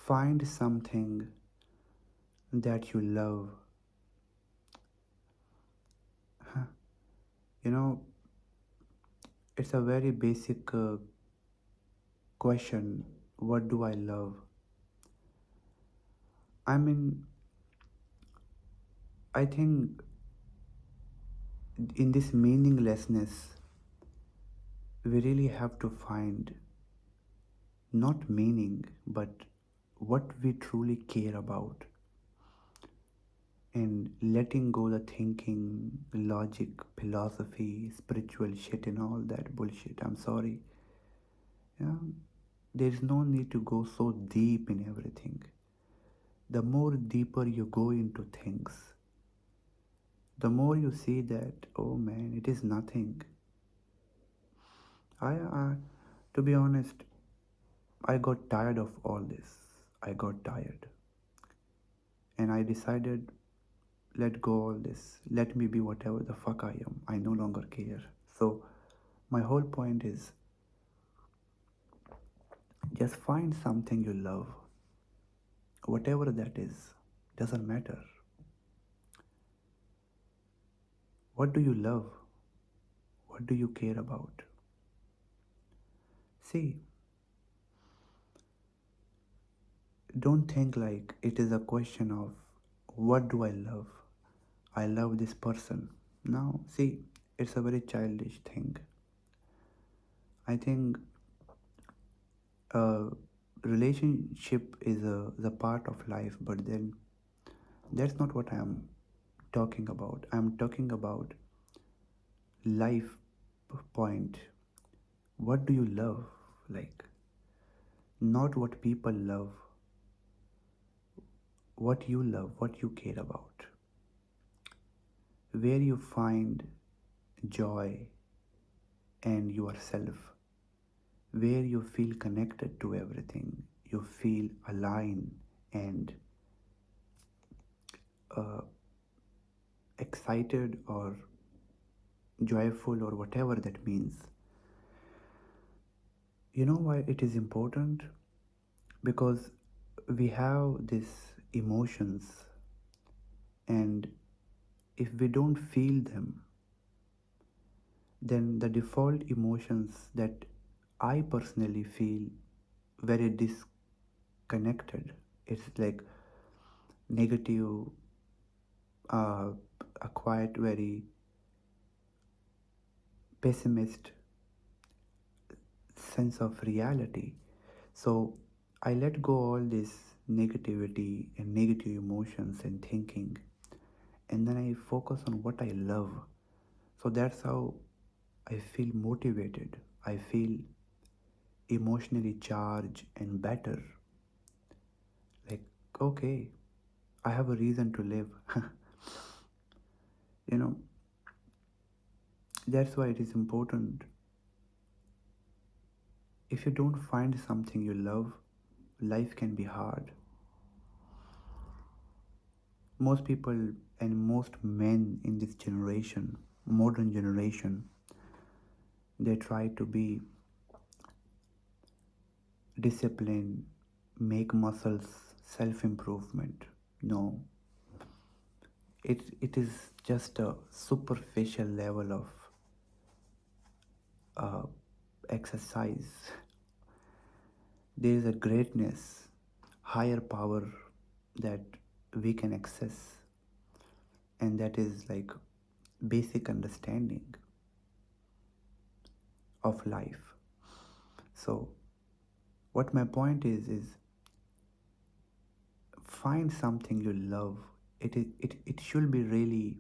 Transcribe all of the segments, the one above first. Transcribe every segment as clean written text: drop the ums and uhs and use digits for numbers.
find something that you love. Huh. You know, it's a very basic question. What do I love? I mean, I think in this meaninglessness, we really have to find not meaning, but what we truly care about, and letting go the thinking, logic, philosophy, spiritual shit, and all that bullshit. I'm sorry. Yeah, there's no need to go so deep in everything. The more deeper you go into things, the more you see that, oh man, it is nothing. I to be honest, I got tired of all this. I got tired, and I decided, let go all this. Let me be whatever the fuck I am. I no longer care. So my whole point is, just find something you love, whatever that is. Doesn't matter. What do you love? What do you care about? See, don't think like it is a question of what do I love? I love this person. Now, see, it's a very childish thing. I think a relationship is the part of life, but then that's not what I am talking about. I am talking about life point. What do you love? Like, not what people love, what you love, what you care about, where you find joy and yourself, where you feel connected to everything, you feel aligned and uh, excited or joyful or whatever that means. You know why it is important? Because we have these emotions, and if we don't feel them, then the default emotions that I personally feel very disconnected. It's like negative, uh, a quiet, very pessimist sense of reality. So I let go all this negativity and negative emotions and thinking, and then I focus on what I love. So that's how I feel motivated. I feel emotionally charged and better. Like, okay, I have a reason to live. you know, that's why it is important. If you don't find something you love, life can be hard. Most people and most men in this generation, modern generation, they try to be disciplined, make muscles, self improvement. No, it is just a superficial level of uh, exercise. There is a greatness, higher power that we can access, and that is like basic understanding of life. So, what my point is find something you love. It should be really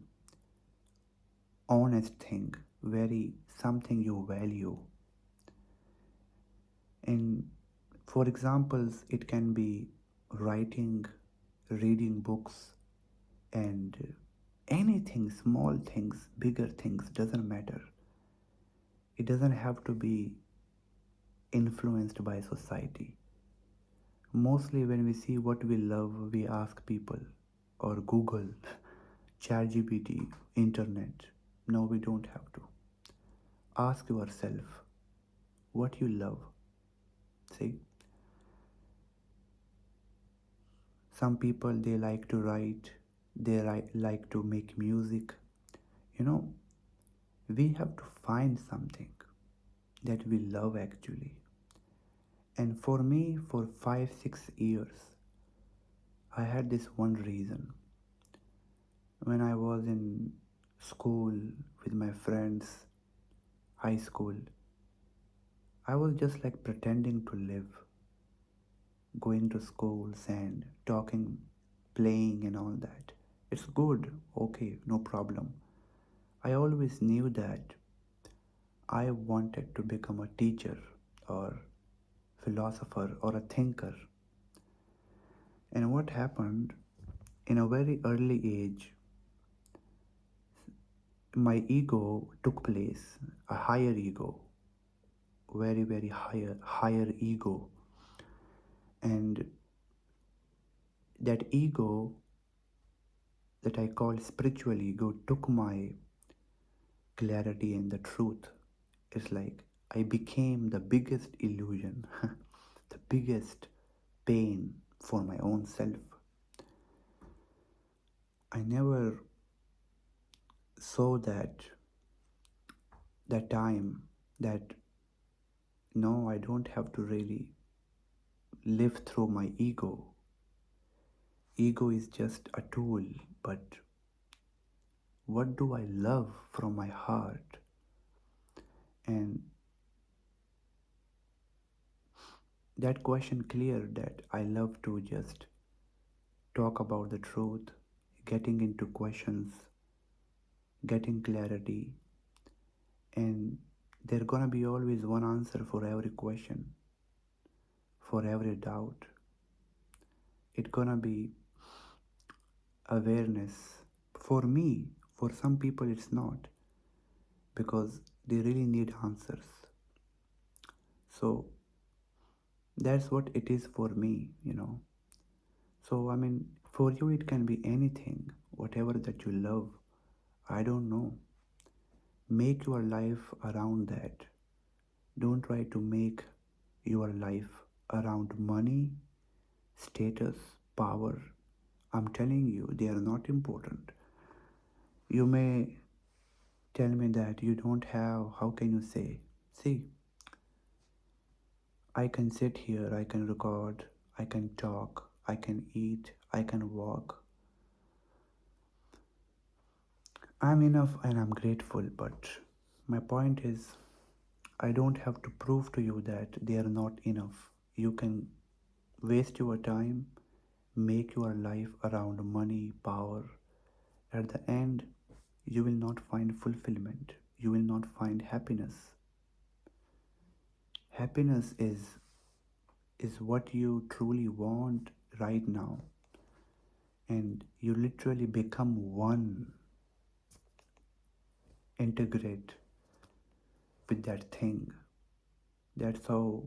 honest thing, very something you value. And for examples, it can be writing, reading books, and anything, small things, bigger things, doesn't matter. It doesn't have to be influenced by society. Mostly when we see what we love, we ask people or Google, ChatGPT, internet. No, we don't have to. Ask yourself what you love. See, Some people, they like to write, they like to make music. You know, we have to find something that we love actually. And for me, for 5 6 years, I had this one reason. When I was in school with my friends, high school, I was just like pretending to live, going to schools and talking, playing, and all that. It's good, okay, no problem. I always knew that I wanted to become a teacher or philosopher or a thinker. And what happened, in a very early age, my ego took place, a higher ego, very higher ego. And that ego, that I call spiritual ego, took my clarity and the truth. It's like I became the biggest illusion, the biggest pain for my own self. I never saw that time that no, I don't have to really live through my ego. Ego is just a tool, but what do I love from my heart? And that question cleared that I love to just talk about the truth, getting into questions, getting clarity, and there gonna be always one answer for every question, for every doubt. It gonna be awareness. For me, for some people it's not, because they really need answers. So that's what it is for me. So I mean, for you it can be anything, whatever that you love. I don't know. Make your life around that. Don't try to make your life around money, status, power. I'm telling you, they are not important. You may tell me that you don't have, how can you say? See, I can sit here, I can record, I can talk, I can eat, I can walk. I'm enough and I'm grateful, but my point is, I don't have to prove to you that they are not enough. You can waste your time, make your life around money, power. At the end, you will not find fulfillment. You will not find happiness. Happiness is what you truly want right now. And you literally become one, integrate with that thing. That's how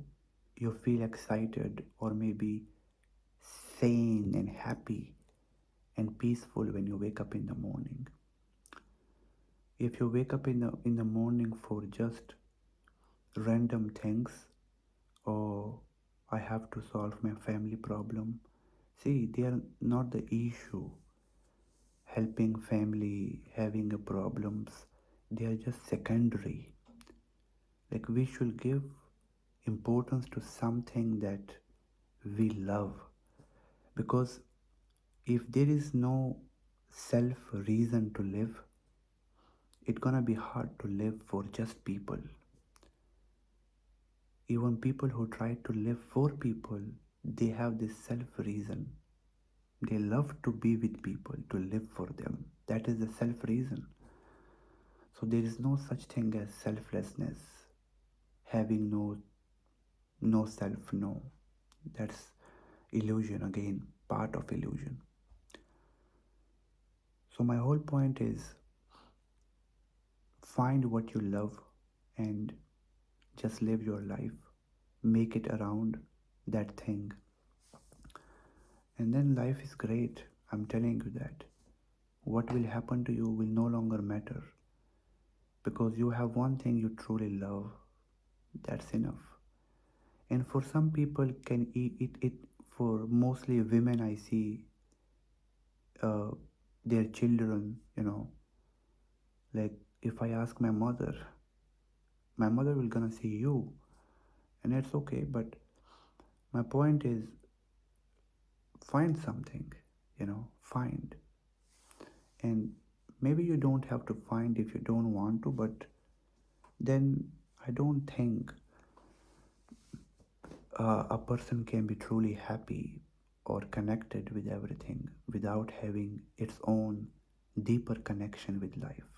you feel excited or maybe sane and happy and peaceful when you wake up in the morning. If you wake up in the morning for just random things, or I have to solve my family problem, see, they are not the issue. Helping family, having a problems, they are just secondary. Like we should give importance to something that we love, because if there is no self reason to live, it's gonna be hard to live for just people. Even people who try to live for people, they have this self reason. They love to be with people, to live for them. That is the self reason. So there is no such thing as selflessness, having no self, no. That's illusion again, part of illusion. So my whole point is, find what you love and just live your life. Make it around that thing. And then life is great. I'm telling you that. What will happen to you will no longer matter, because you have one thing you truly love. That's enough. And for some people, can it For mostly women, I see uh, their children, like if I ask my mother will gonna say you, and it's okay. But my point is, find something, find. And maybe you don't have to find if you don't want to, but then I don't think a person can be truly happy or connected with everything without having its own deeper connection with life.